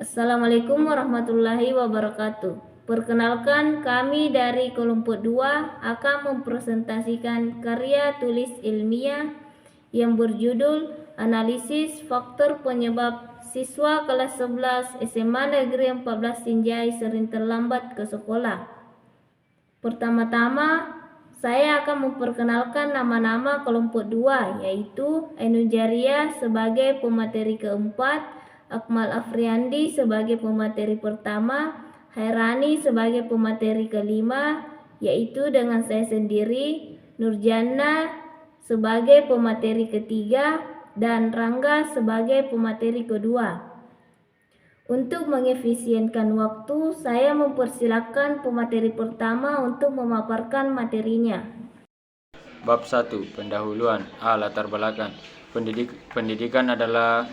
Assalamualaikum warahmatullahi wabarakatuh. Perkenalkan, kami dari kelompok 2 akan mempresentasikan karya tulis ilmiah yang berjudul Analisis Faktor Penyebab Siswa Kelas 11 SMA Negeri 14 Sinjai Sering Terlambat ke Sekolah. Pertama-tama, saya akan memperkenalkan nama-nama kelompok 2, yaitu Ainun Jariah sebagai pemateri keempat, Akmal Afriandi sebagai pemateri pertama, Hairani sebagai pemateri kelima, yaitu dengan saya sendiri, Nurjana sebagai pemateri ketiga, dan Rangga sebagai pemateri kedua. Untuk mengefisienkan waktu, saya mempersilakan pemateri pertama untuk memaparkan materinya. Bab 1. Pendahuluan. Latar belakang. Pendidikan adalah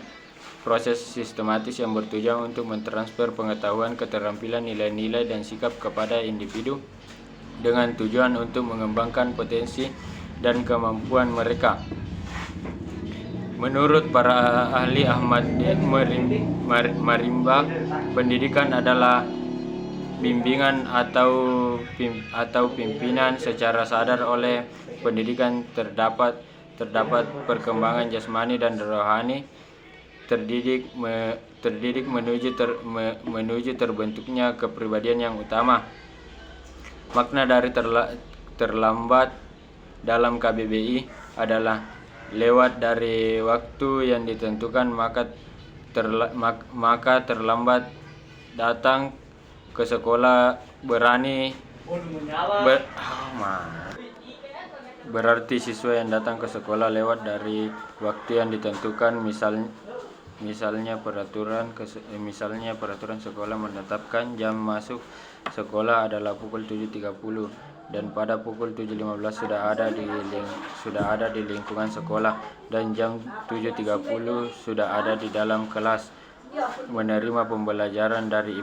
proses sistematis yang bertujuan untuk mentransfer pengetahuan, keterampilan, nilai-nilai, dan sikap kepada individu dengan tujuan untuk mengembangkan potensi dan kemampuan mereka. Menurut para ahli Ahmad Marimba, pendidikan adalah bimbingan atau pimpinan secara sadar. Oleh pendidikan terdapat perkembangan jasmani dan rohani, terdidik menuju terbentuknya kepribadian yang utama. Makna dari terlambat dalam KBBI adalah lewat dari waktu yang ditentukan, maka terlambat datang ke sekolah berarti siswa yang datang ke sekolah lewat dari waktu yang ditentukan. Misalnya peraturan sekolah menetapkan jam masuk sekolah adalah pukul 7.30 dan pada pukul 7.15 sudah ada di lingkungan sekolah dan jam 7.30 sudah ada di dalam kelas menerima pembelajaran dari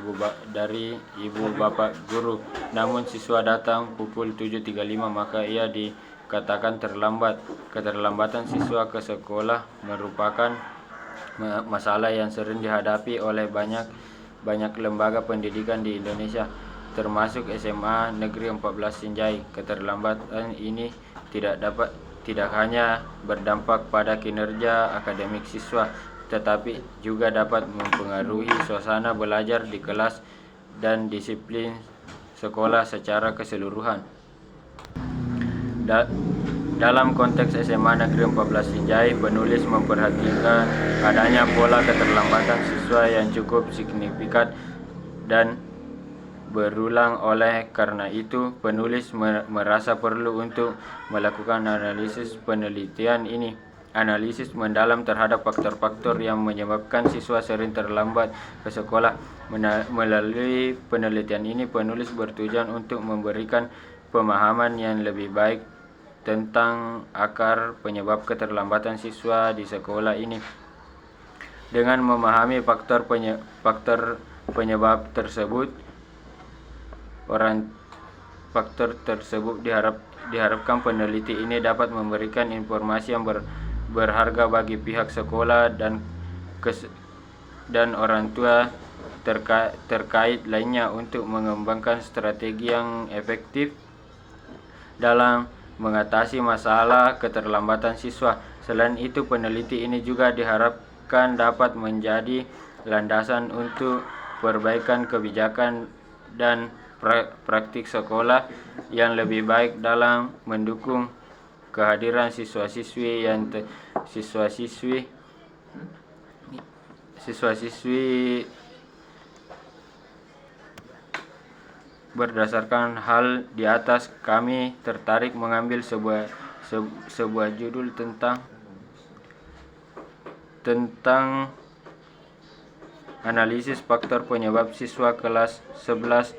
ibu bapak guru. Namun siswa datang pukul 7.35, maka ia dikatakan terlambat. Keterlambatan siswa ke sekolah merupakan masalah yang sering dihadapi oleh banyak lembaga pendidikan di Indonesia, termasuk SMA Negeri 14 Sinjai. Keterlambatan ini tidak hanya berdampak pada kinerja akademik siswa, tetapi juga dapat mempengaruhi suasana belajar di kelas dan disiplin sekolah secara keseluruhan. Dalam konteks SMA Negeri 14 Sinjai, penulis memperhatikan adanya pola keterlambatan siswa yang cukup signifikan dan berulang. Oleh karena itu, penulis merasa perlu untuk melakukan analisis penelitian ini. Analisis mendalam terhadap faktor-faktor yang menyebabkan siswa sering terlambat ke sekolah. Melalui penelitian ini, penulis bertujuan untuk memberikan pemahaman yang lebih baik tentang akar penyebab keterlambatan siswa di sekolah ini. Dengan memahami faktor penyebab tersebut, diharapkan peneliti ini dapat memberikan informasi yang berharga bagi pihak sekolah dan orang tua terkait lainnya untuk mengembangkan strategi yang efektif dalam mengatasi masalah keterlambatan siswa. Selain itu, peneliti ini juga diharapkan dapat menjadi landasan untuk perbaikan kebijakan dan praktik sekolah yang lebih baik dalam mendukung kehadiran siswa-siswi Berdasarkan hal di atas, kami tertarik mengambil sebuah judul tentang analisis faktor penyebab siswa kelas 11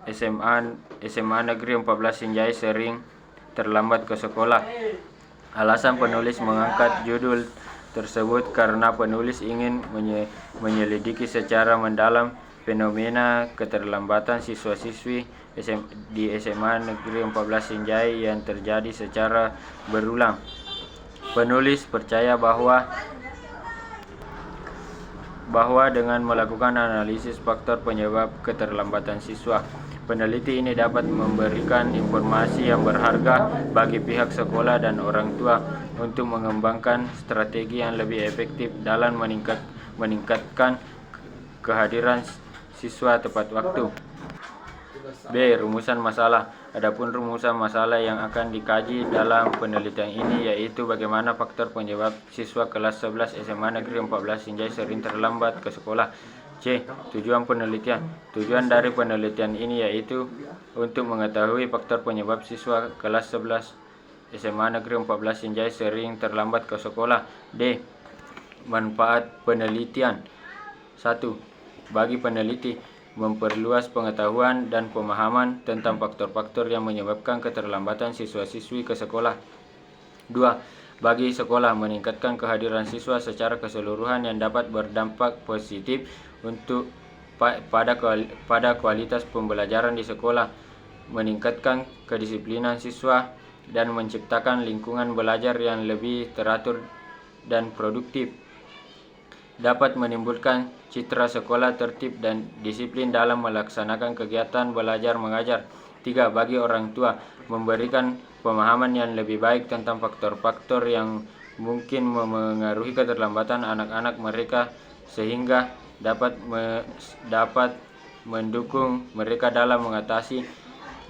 SMA Negeri 14 Sinjai sering terlambat ke sekolah. Alasan penulis mengangkat judul tersebut karena penulis ingin menyelidiki secara mendalam fenomena keterlambatan siswa-siswi di SMA Negeri 14 Sinjai yang terjadi secara berulang. Penulis percaya bahwa bahwa dengan melakukan analisis faktor penyebab keterlambatan siswa, peneliti ini dapat memberikan informasi yang berharga bagi pihak sekolah dan orang tua untuk mengembangkan strategi yang lebih efektif dalam meningkatkan kehadiran siswa tepat waktu. B. Rumusan masalah. Adapun rumusan masalah yang akan dikaji dalam penelitian ini yaitu bagaimana faktor penyebab siswa kelas 11 SMA Negeri 14 Sinjai sering terlambat ke sekolah. C. Tujuan penelitian. Tujuan dari penelitian ini yaitu untuk mengetahui faktor penyebab siswa kelas 11 SMA Negeri 14 Sinjai sering terlambat ke sekolah. D. Manfaat penelitian. 1. Bagi peneliti, memperluas pengetahuan dan pemahaman tentang faktor-faktor yang menyebabkan keterlambatan siswa-siswi ke sekolah. 2. Bagi sekolah, meningkatkan kehadiran siswa secara keseluruhan yang dapat berdampak positif untuk pada kualitas pembelajaran di sekolah, meningkatkan kedisiplinan siswa, dan menciptakan lingkungan belajar yang lebih teratur dan produktif. Dapat menimbulkan citra sekolah tertib dan disiplin dalam melaksanakan kegiatan belajar mengajar. 3. Bagi orang tua, memberikan pemahaman yang lebih baik tentang faktor-faktor yang mungkin memengaruhi keterlambatan anak-anak mereka sehingga dapat mendukung mereka dalam mengatasi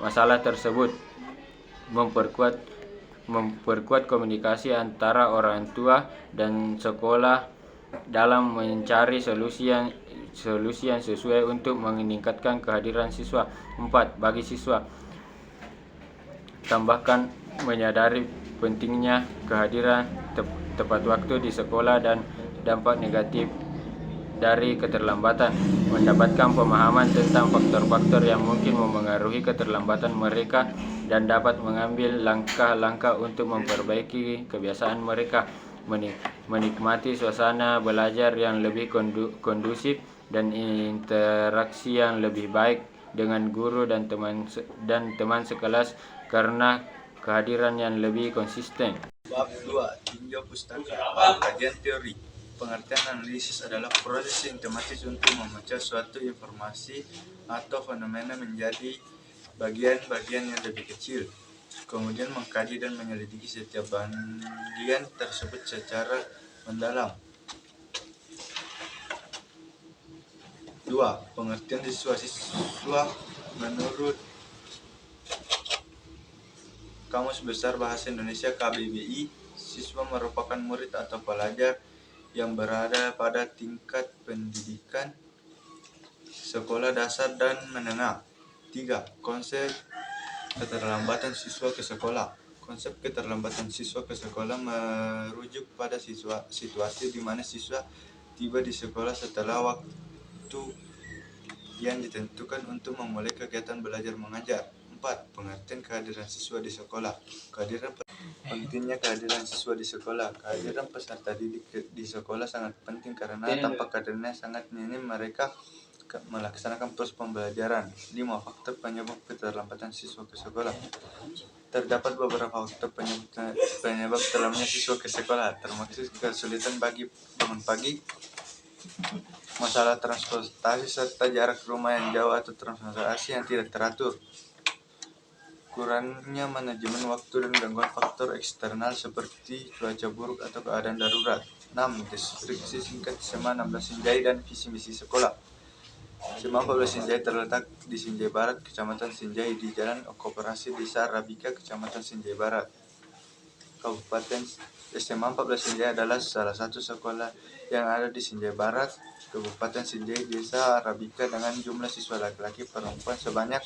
masalah tersebut. Memperkuat komunikasi antara orang tua dan sekolah dalam mencari solusi yang sesuai untuk meningkatkan kehadiran siswa. 4. Bagi siswa, tambahkan menyadari pentingnya kehadiran tepat waktu di sekolah dan dampak negatif dari keterlambatan, mendapatkan pemahaman tentang faktor-faktor yang mungkin memengaruhi keterlambatan mereka dan dapat mengambil langkah-langkah untuk memperbaiki kebiasaan mereka, menikmati suasana belajar yang lebih kondusif dan interaksi yang lebih baik dengan guru dan teman sekelas karena kehadiran yang lebih konsisten. Bab 2. Tinjau pustaka. Kajian teori. Pengertian analisis adalah proses sistematis untuk memecah suatu informasi atau fenomena menjadi bagian-bagian yang lebih kecil, kemudian mengkaji dan menyelidiki setiap bagian tersebut secara mendalam. 2. Pengertian siswa menurut Kamus Besar Bahasa Indonesia KBBI, siswa merupakan murid atau pelajar yang berada pada tingkat pendidikan sekolah dasar dan menengah. 3. Konsep keterlambatan siswa ke sekolah. Konsep keterlambatan siswa ke sekolah merujuk pada situasi di mana siswa tiba di sekolah setelah waktu yang ditentukan untuk memulai kegiatan belajar mengajar. 4. Pengertian kehadiran siswa di sekolah. Pentingnya kehadiran siswa di sekolah. Kehadiran peserta didik di sekolah sangat penting karena tanpa kehadirannya sangat minim mereka melaksanakan proses pembelajaran. 5. Faktor penyebab keterlambatan siswa ke sekolah. Terdapat beberapa faktor penyebab terlambatnya siswa ke sekolah, termasuk kesulitan bagi bangun pagi, masalah transportasi serta jarak rumah yang jauh atau transportasi yang tidak teratur, kurangnya manajemen waktu dan gangguan faktor eksternal seperti cuaca buruk atau keadaan darurat. 6. Deskripsi singkat SMA 16 Sinjai dan visi misi sekolah. SMA 14 Sinjai terletak di Sinjai Barat, Kecamatan Sinjai, di Jalan Koperasi Desa Rabika, Kecamatan Sinjai Barat. Kabupaten SMA 14 Sinjai adalah salah satu sekolah yang ada di Sinjai Barat, Kabupaten Sinjai, Desa Rabika dengan jumlah siswa laki-laki perempuan sebanyak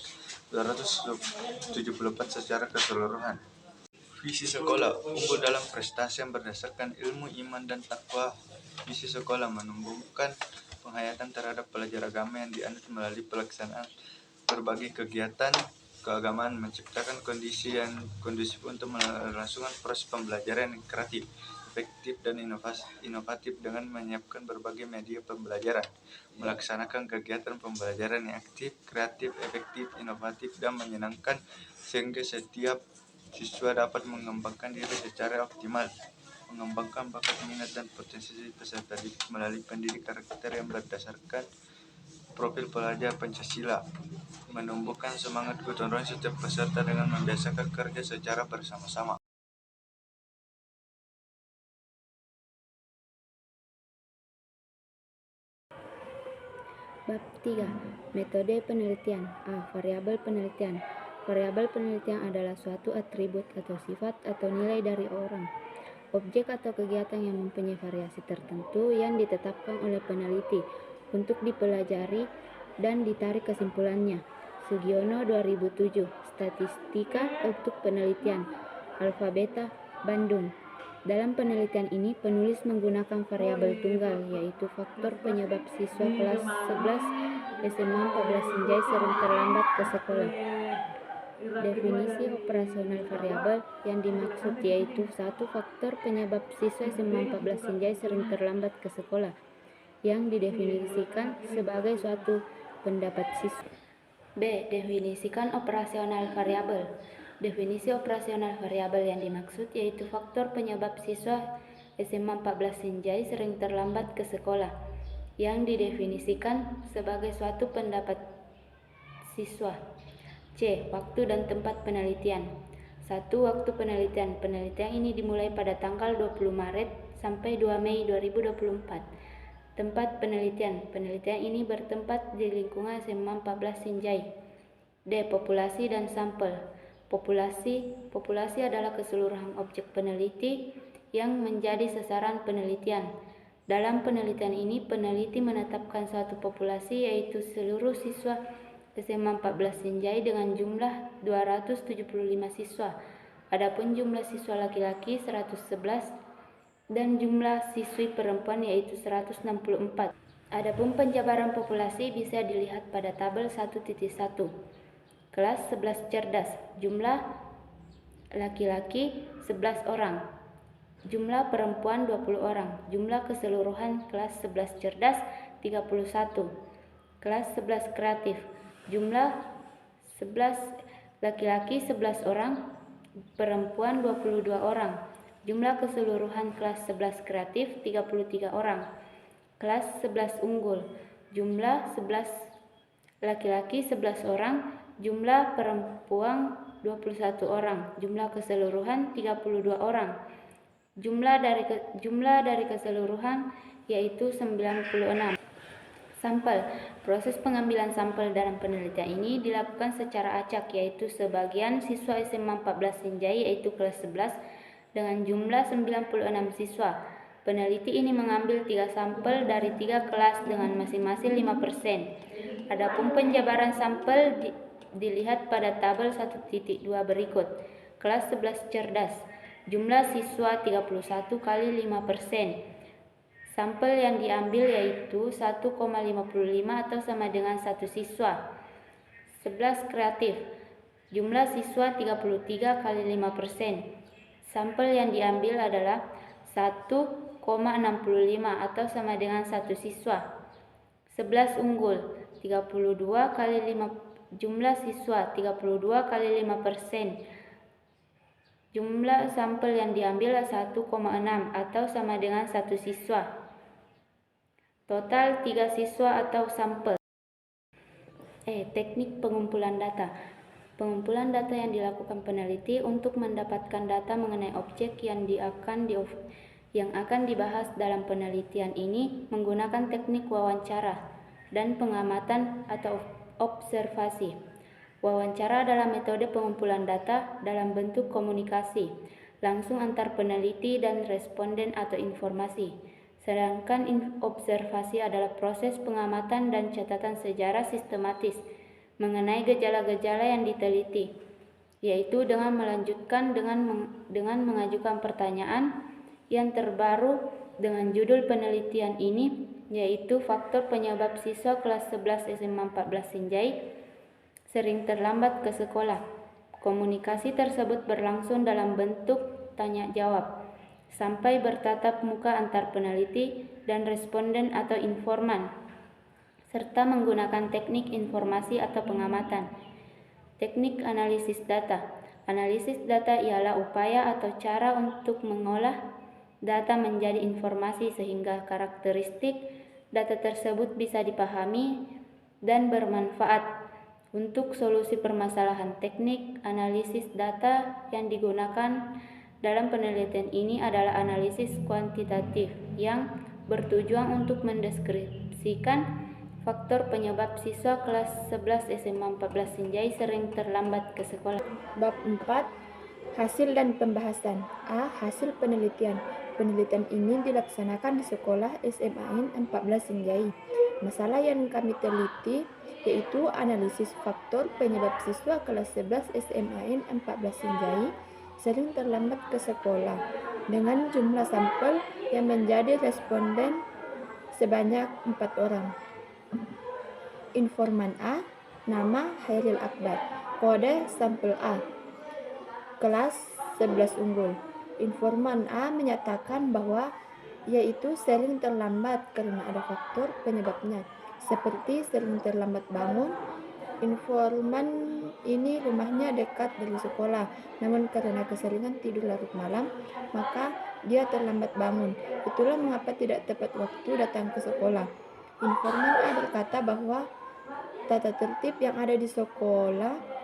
274 secara keseluruhan. Visi sekolah unggul dalam prestasi yang berdasarkan ilmu, iman, dan takwa. Visi sekolah menumbuhkan penghayatan terhadap pelajar agama yang dianut melalui pelaksanaan berbagai kegiatan keagamaan, menciptakan kondisi yang kondusif untuk melangsungkan proses pembelajaran yang kreatif, efektif, dan inovatif dengan menyiapkan berbagai media pembelajaran, melaksanakan kegiatan pembelajaran yang aktif, kreatif, efektif, inovatif, dan menyenangkan sehingga setiap siswa dapat mengembangkan diri secara optimal, mengembangkan bakat, minat, dan potensi peserta didik melalui pendidik karakter yang berdasarkan profil pelajar Pancasila, menumbuhkan semangat gotong royong setiap peserta dengan membiasakan kerja secara bersama-sama. Bab 3. Metode penelitian. A. Variabel penelitian. Variabel penelitian adalah suatu atribut atau sifat atau nilai dari orang, objek atau kegiatan yang mempunyai variasi tertentu yang ditetapkan oleh peneliti untuk dipelajari dan ditarik kesimpulannya. Sugiono 2007. Statistika untuk penelitian. Alfa Beta, Bandung. Dalam penelitian ini, penulis menggunakan variabel tunggal, yaitu faktor penyebab siswa kelas 11 SMA 14 Sinjai sering terlambat ke sekolah. Definisi operasional variabel yang dimaksud yaitu satu faktor penyebab siswa SMA 14 Sinjai sering terlambat ke sekolah, yang didefinisikan sebagai suatu pendapat siswa. B. Definisikan operasional variabel. Definisi operasional variabel yang dimaksud yaitu faktor penyebab siswa SMA 14 Sinjai sering terlambat ke sekolah, yang didefinisikan sebagai suatu pendapat siswa. C. Waktu dan tempat penelitian. 1. Waktu penelitian. Penelitian ini dimulai pada tanggal 20 Maret sampai 2 Mei 2024. Tempat penelitian. Penelitian ini bertempat di lingkungan SMA 14 Sinjai. D. Populasi dan sampel. Populasi adalah keseluruhan objek peneliti yang menjadi sasaran penelitian. Dalam penelitian ini, peneliti menetapkan suatu populasi yaitu seluruh siswa SMA 14 Sinjai dengan jumlah 275 siswa. Adapun jumlah siswa laki-laki 111 dan jumlah siswi perempuan yaitu 164. Adapun penjabaran populasi bisa dilihat pada tabel 1.1. Kelas 11 cerdas, jumlah laki-laki 11 orang, jumlah perempuan 20 orang, jumlah keseluruhan kelas 11 cerdas 31. Kelas 11 kreatif, jumlah 11 laki-laki 11 orang, perempuan 22 orang, jumlah keseluruhan kelas 11 kreatif 33 orang. Kelas 11 unggul, jumlah 11 laki-laki 11 orang, jumlah perempuan 21 orang, jumlah keseluruhan 32 orang. Jumlah dari keseluruhan yaitu 96. Sampel. Proses pengambilan sampel dalam penelitian ini dilakukan secara acak, yaitu sebagian siswa SMA 14 Sinjai yaitu kelas 11 dengan jumlah 96 siswa. Peneliti ini mengambil 3 sampel dari 3 kelas dengan masing-masing 5%. Adapun penjabaran sampel dilihat pada tabel 1.2 berikut. Kelas 11 cerdas, jumlah siswa 31 kali 5%. Sampel yang diambil yaitu 1,55 atau sama dengan 1 siswa. 11 kreatif, jumlah siswa 33 kali 5%. Sampel yang diambil adalah 1,65 atau sama dengan 1 siswa. 11 unggul, 32 kali 5, jumlah siswa 32 kali 5%. Jumlah sampel yang diambil 1,6 atau sama dengan 1 siswa. Total 3 siswa atau sampel. Teknik pengumpulan data. Pengumpulan data yang dilakukan peneliti untuk mendapatkan data mengenai objek yang akan dibahas dalam penelitian ini menggunakan teknik wawancara dan pengamatan atau observasi. Wawancara adalah metode pengumpulan data dalam bentuk komunikasi langsung antar peneliti dan responden atau informasi. Sedangkan observasi adalah proses pengamatan dan catatan sejarah sistematis mengenai gejala-gejala yang diteliti, yaitu dengan mengajukan pertanyaan yang terbaru dengan judul penelitian ini, yaitu faktor penyebab siswa kelas 11 SMA 14 Sinjai sering terlambat ke sekolah. Komunikasi tersebut berlangsung dalam bentuk tanya jawab sampai bertatap muka antar peneliti dan responden atau informan, serta menggunakan teknik informasi atau pengamatan. Teknik analisis data. Analisis data ialah upaya atau cara untuk mengolah data menjadi informasi sehingga karakteristik data tersebut bisa dipahami dan bermanfaat. Untuk solusi permasalahan teknik, analisis data yang digunakan dalam penelitian ini adalah analisis kuantitatif yang bertujuan untuk mendeskripsikan faktor penyebab siswa kelas 11 SMA 14 Sinjai sering terlambat ke sekolah. Bab 4. Hasil dan pembahasan. A. Hasil penelitian. Penelitian ini dilaksanakan di sekolah SMAN 14 Sinjai. Masalah yang kami teliti yaitu analisis faktor penyebab siswa kelas 11 SMAN 14 Sinjai sering terlambat ke sekolah dengan jumlah sampel yang menjadi responden sebanyak 4 orang. Informan A, nama Hairil Akbar, kode sampel A, kelas 11 unggul. Informan A menyatakan bahwa yaitu sering terlambat karena ada faktor penyebabnya, seperti sering terlambat bangun. Informan ini rumahnya dekat dari sekolah, namun karena keseringan tidur larut malam, maka dia terlambat bangun. Itulah mengapa tidak tepat waktu datang ke sekolah. Informan A berkata bahwa tata tertib yang ada di sekolah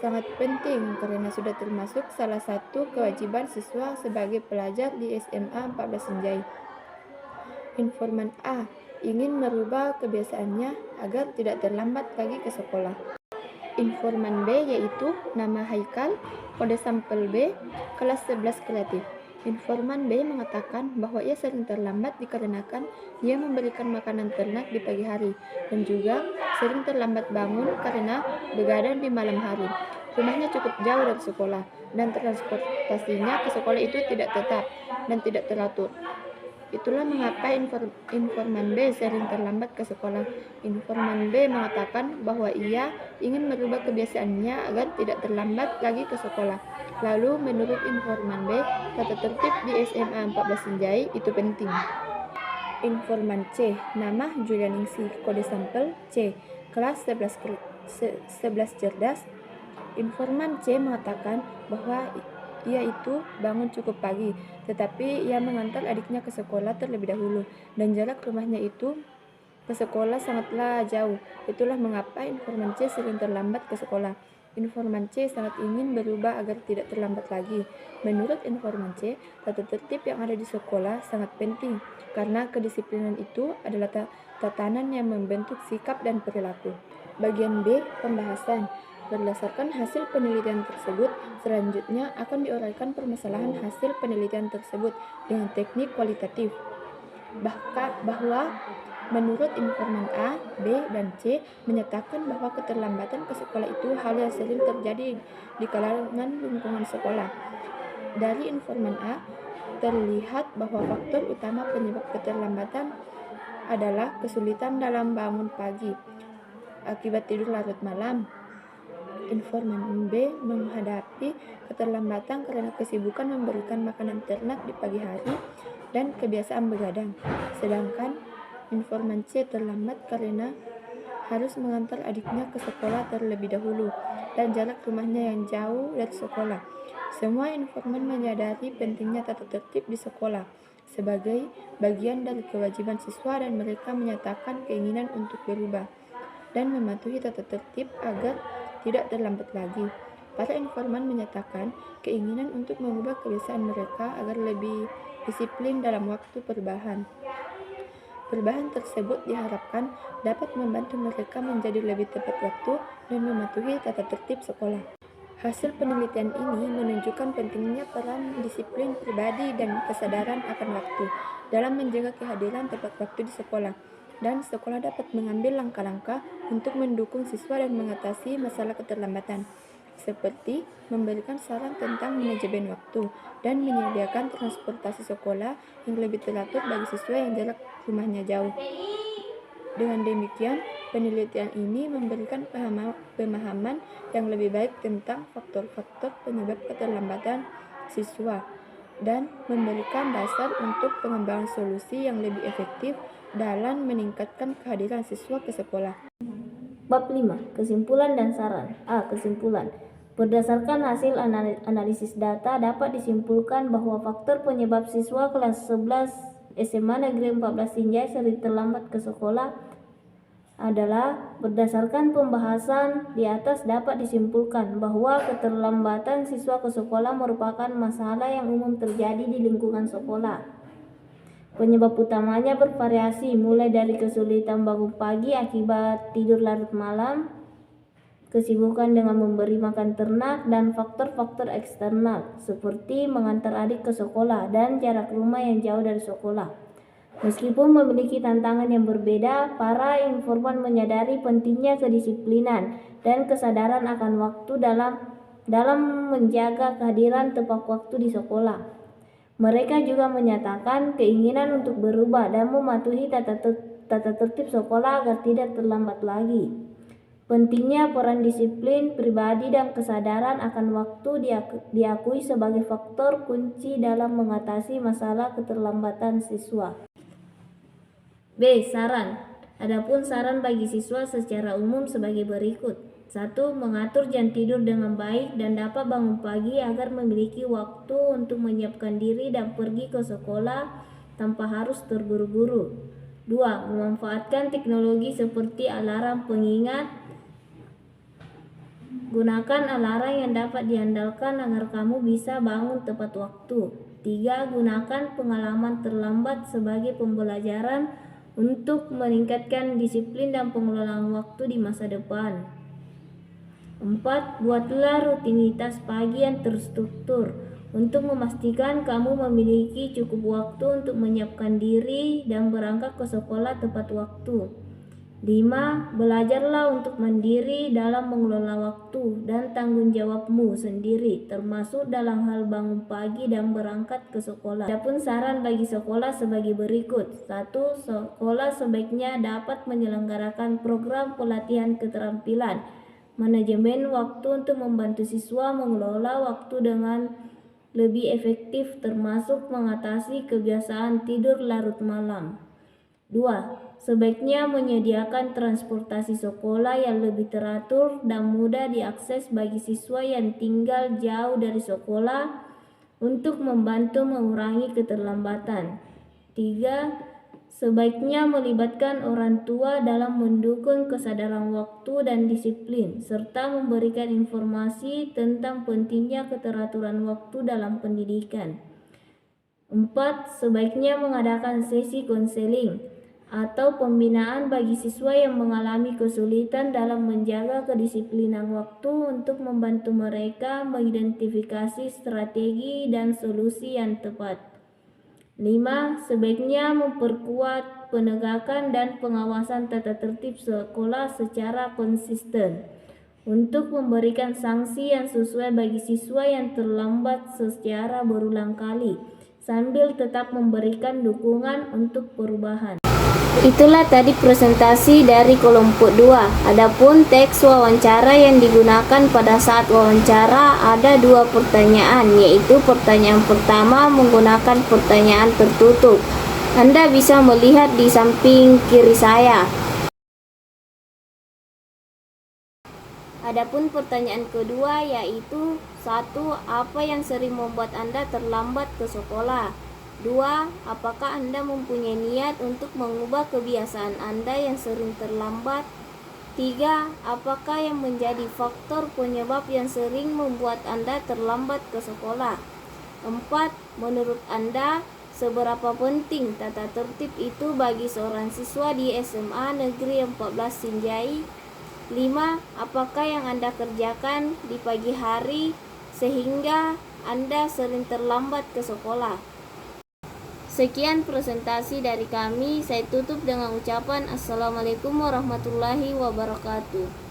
sangat penting karena sudah termasuk salah satu kewajiban siswa sebagai pelajar di SMA 14 Sinjai. Informan A ingin merubah kebiasaannya agar tidak terlambat lagi ke sekolah. Informan B yaitu nama Haikal, kode sampel B, kelas 11 kreatif. Informan B mengatakan bahwa ia sering terlambat dikarenakan dia memberikan makanan ternak di pagi hari dan juga sering terlambat bangun karena begadang di malam hari. Rumahnya cukup jauh dari sekolah dan transportasinya ke sekolah itu tidak tetap dan tidak teratur. Itulah mengapa informan B sering terlambat ke sekolah. Informan B mengatakan bahwa ia ingin merubah kebiasaannya agar tidak terlambat lagi ke sekolah. Lalu menurut informan B, tata tertib di SMA 14 Sinjai itu penting. Informan C, nama Julianingsih, kode sampel C, kelas 11 cerdas. Informan C mengatakan bahwa ia itu bangun cukup pagi, tetapi ia mengantar adiknya ke sekolah terlebih dahulu, dan jarak rumahnya itu ke sekolah sangatlah jauh. Itulah mengapa informan C sering terlambat ke sekolah. Informan C sangat ingin berubah agar tidak terlambat lagi. Menurut informan C, tata tertib yang ada di sekolah sangat penting, karena kedisiplinan itu adalah tatanan yang membentuk sikap dan perilaku. Bagian B, pembahasan. Berdasarkan hasil penelitian tersebut, selanjutnya akan diuraikan permasalahan hasil penelitian tersebut dengan teknik kualitatif. Bahwa menurut informan A, B, dan C menyatakan bahwa keterlambatan ke sekolah itu hal yang sering terjadi di kalangan lingkungan sekolah. Dari informan A, terlihat bahwa faktor utama penyebab keterlambatan adalah kesulitan dalam bangun pagi akibat tidur larut malam. Informan B menghadapi keterlambatan karena kesibukan memberikan makanan ternak di pagi hari dan kebiasaan begadang. Sedangkan informan C terlambat karena harus mengantar adiknya ke sekolah terlebih dahulu dan jarak rumahnya yang jauh dari sekolah. Semua informan menyadari pentingnya tata tertib di sekolah sebagai bagian dari kewajiban siswa dan mereka menyatakan keinginan untuk berubah dan mematuhi tata tertib agar tidak terlambat lagi. Para informan menyatakan keinginan untuk mengubah kebiasaan mereka agar lebih disiplin dalam waktu perubahan. Perubahan tersebut diharapkan dapat membantu mereka menjadi lebih tepat waktu dan mematuhi tata tertib sekolah. Hasil penelitian ini menunjukkan pentingnya peran disiplin pribadi dan kesadaran akan waktu dalam menjaga kehadiran tepat waktu di sekolah. Dan sekolah dapat mengambil langkah-langkah untuk mendukung siswa dan mengatasi masalah keterlambatan, seperti memberikan saran tentang manajemen waktu dan menyediakan transportasi sekolah yang lebih teratur bagi siswa yang jarak rumahnya jauh. Dengan demikian, penelitian ini memberikan pemahaman yang lebih baik tentang faktor-faktor penyebab keterlambatan siswa dan memberikan dasar untuk pengembangan solusi yang lebih efektif dalam meningkatkan kehadiran siswa ke sekolah. Bab 5. Kesimpulan dan saran. A. Kesimpulan. Berdasarkan hasil analisis data, dapat disimpulkan bahwa faktor penyebab siswa kelas 11 SMA Negeri 14 Sinjai sering terlambat ke sekolah adalah berdasarkan pembahasan di atas dapat disimpulkan bahwa keterlambatan siswa ke sekolah merupakan masalah yang umum terjadi di lingkungan sekolah. Penyebab utamanya bervariasi, mulai dari kesulitan bangun pagi akibat tidur larut malam, kesibukan dengan memberi makan ternak, dan faktor-faktor eksternal seperti mengantar adik ke sekolah dan jarak rumah yang jauh dari sekolah. Meskipun memiliki tantangan yang berbeda, para informan menyadari pentingnya kedisiplinan dan kesadaran akan waktu dalam menjaga kehadiran tepat waktu di sekolah. Mereka juga menyatakan keinginan untuk berubah dan mematuhi tata tertib sekolah agar tidak terlambat lagi. Pentingnya peran disiplin pribadi dan kesadaran akan waktu diakui sebagai faktor kunci dalam mengatasi masalah keterlambatan siswa. B. Saran. Adapun saran bagi siswa secara umum sebagai berikut. 1. Mengatur jam tidur dengan baik dan dapat bangun pagi agar memiliki waktu untuk menyiapkan diri dan pergi ke sekolah tanpa harus terburu-buru. 2. Memanfaatkan teknologi seperti alarm pengingat. Gunakan alarm yang dapat diandalkan agar kamu bisa bangun tepat waktu. 3. Gunakan pengalaman terlambat sebagai pembelajaran untuk meningkatkan disiplin dan pengelolaan waktu di masa depan. 4. Buatlah rutinitas pagi yang terstruktur untuk memastikan kamu memiliki cukup waktu untuk menyiapkan diri dan berangkat ke sekolah tepat waktu. 5. Belajarlah untuk mandiri dalam mengelola waktu dan tanggung jawabmu sendiri, termasuk dalam hal bangun pagi dan berangkat ke sekolah. Adapun saran bagi sekolah sebagai berikut. 1. Sekolah sebaiknya dapat menyelenggarakan program pelatihan keterampilan manajemen waktu untuk membantu siswa mengelola waktu dengan lebih efektif, termasuk mengatasi kebiasaan tidur larut malam. 2. Sebaiknya menyediakan transportasi sekolah yang lebih teratur dan mudah diakses bagi siswa yang tinggal jauh dari sekolah untuk membantu mengurangi keterlambatan. 3. Sebaiknya melibatkan orang tua dalam mendukung kesadaran waktu dan disiplin, serta memberikan informasi tentang pentingnya keteraturan waktu dalam pendidikan. 4. Sebaiknya mengadakan sesi konseling atau pembinaan bagi siswa yang mengalami kesulitan dalam menjaga kedisiplinan waktu untuk membantu mereka mengidentifikasi strategi dan solusi yang tepat. 5. Sebaiknya memperkuat penegakan dan pengawasan tata tertib sekolah secara konsisten untuk memberikan sanksi yang sesuai bagi siswa yang terlambat secara berulang kali, sambil tetap memberikan dukungan untuk perubahan. Itulah tadi presentasi dari kelompok 2. Adapun teks wawancara yang digunakan pada saat wawancara ada 2 pertanyaan, yaitu pertanyaan pertama menggunakan pertanyaan tertutup. Anda bisa melihat di samping kiri saya. Adapun pertanyaan kedua yaitu 1. Apa yang sering membuat Anda terlambat ke sekolah? 2. Apakah Anda mempunyai niat untuk mengubah kebiasaan Anda yang sering terlambat? 3. Apakah yang menjadi faktor penyebab yang sering membuat Anda terlambat ke sekolah? 4. Menurut Anda, seberapa penting tata tertib itu bagi seorang siswa di SMA Negeri 14 Sinjai? 5. Apakah yang Anda kerjakan di pagi hari sehingga Anda sering terlambat ke sekolah? Sekian presentasi dari kami. Saya tutup dengan ucapan Assalamualaikum warahmatullahi wabarakatuh.